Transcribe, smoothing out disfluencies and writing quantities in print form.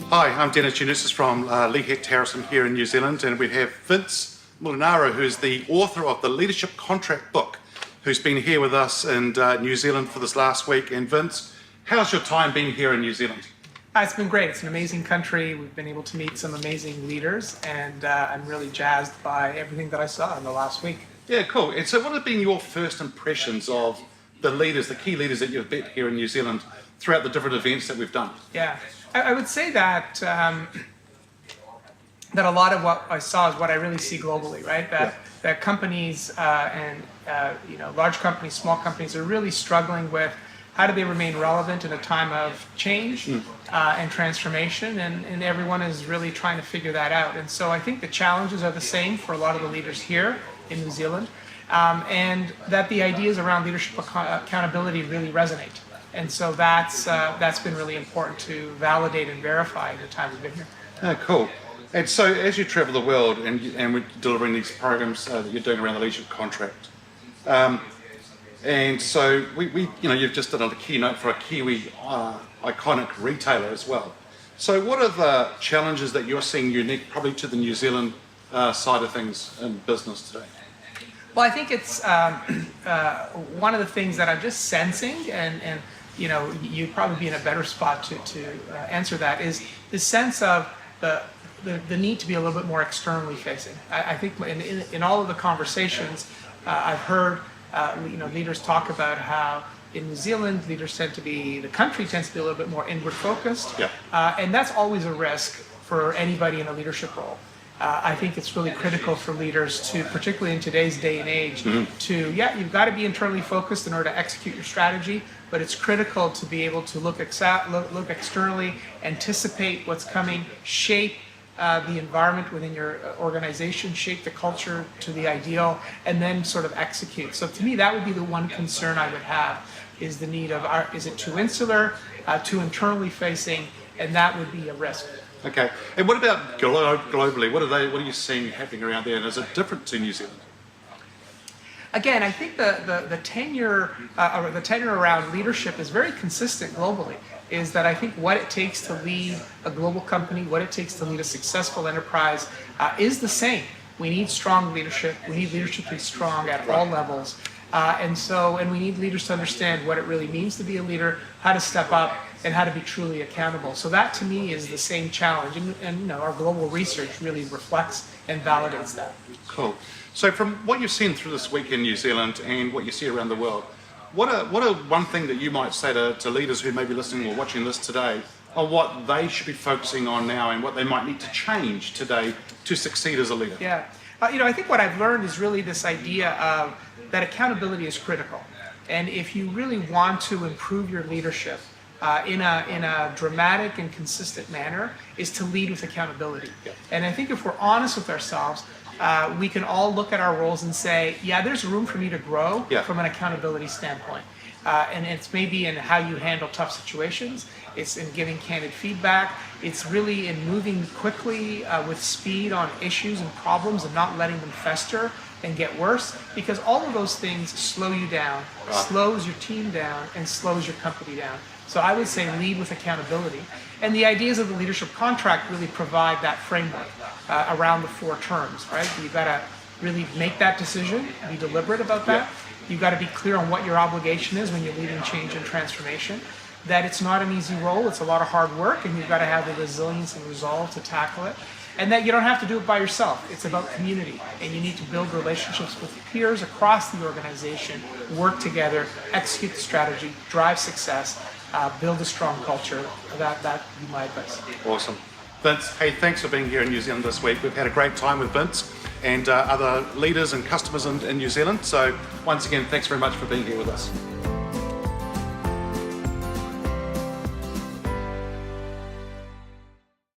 Hi, I'm Dennis Genesis from Leahead Terrace here in New Zealand, and we have Vince Molinaro, who's the author of the Leadership Contract book, who's been here with us in New Zealand for this last week. And Vince, how's your time being here in New Zealand? It's been great. It's an amazing country. We've been able to meet some amazing leaders, and I'm really jazzed by everything that I saw in the last week. Yeah, cool. And so what have been your first impressions of the leaders, the key leaders that you've met here in New Zealand throughout the different events that we've done? Yeah, I would say that that a lot of what I saw is what I really see globally, right? That companies and large companies, small companies are really struggling with how do they remain relevant in a time of change and transformation, and everyone is really trying to figure that out. And so I think the challenges are the same for a lot of the leaders here in New Zealand, and that the ideas around leadership accountability really resonate. And so that's been really important to validate and verify in the time we've been here. Oh, cool. And so as you travel the world and we're delivering these programs that you're doing around the leadership contract, and so you've just done a keynote for a Kiwi iconic retailer as well. So what are the challenges that you're seeing unique probably to the New Zealand side of things in business today? Well, I think it's one of the things that I'm just sensing, and you'd probably be in a better spot to answer that, is the sense of the need to be a little bit more externally facing. I think in all of the conversations I've heard, leaders talk about how in New Zealand, the country tends to be a little bit more inward focused, and that's always a risk for anybody in a leadership role. I think it's really critical for leaders to, particularly in today's day and age, you've got to be internally focused in order to execute your strategy, but it's critical to be able to look externally, anticipate what's coming, shape the environment within your organization, shape the culture to the ideal, and then sort of execute. So to me, that would be the one concern I would have, is the need of, is it too insular, too internally facing, and that would be a risk. Okay, and what about globally? What are you seeing happening around there, and is it different to New Zealand? Again, I think the tenure around leadership is very consistent globally. Is that I think what it takes to lead a global company, what it takes to lead a successful enterprise, is the same. We need strong leadership. We need leadership to be strong at all levels, and we need leaders to understand what it really means to be a leader, how to step up, and how to be truly accountable. So that to me is the same challenge, and our global research really reflects and validates that. Cool. So from what you've seen through this week in New Zealand and what you see around the world, what are one thing that you might say to leaders who may be listening or watching this today on what they should be focusing on now and what they might need to change today to succeed as a leader? Yeah, I think what I've learned is really this idea of that accountability is critical, and if you really want to improve your leadership in a dramatic and consistent manner, is to lead with accountability. And I think if we're honest with ourselves, we can all look at our roles and say, yeah, there's room for me to grow from an accountability standpoint. And it's maybe in how you handle tough situations, it's in giving candid feedback, it's really in moving quickly with speed on issues and problems and not letting them fester and get worse, because all of those things slow you down, slows your team down, and slows your company down. So I would say lead with accountability. And the ideas of the leadership contract really provide that framework around the 4 terms, right? You've got to really make that decision, be deliberate about that. You've got to be clear on what your obligation is when you're leading change and transformation, that it's not an easy role, it's a lot of hard work, and you've got to have the resilience and resolve to tackle it. And that you don't have to do it by yourself. It's about community, and you need to build relationships with peers across the organization, work together, execute the strategy, drive success, build a strong culture. That would be my advice. Awesome. Vince, hey, thanks for being here in New Zealand this week. We've had a great time with Vince and other leaders and customers in New Zealand. So once again, thanks very much for being here with us.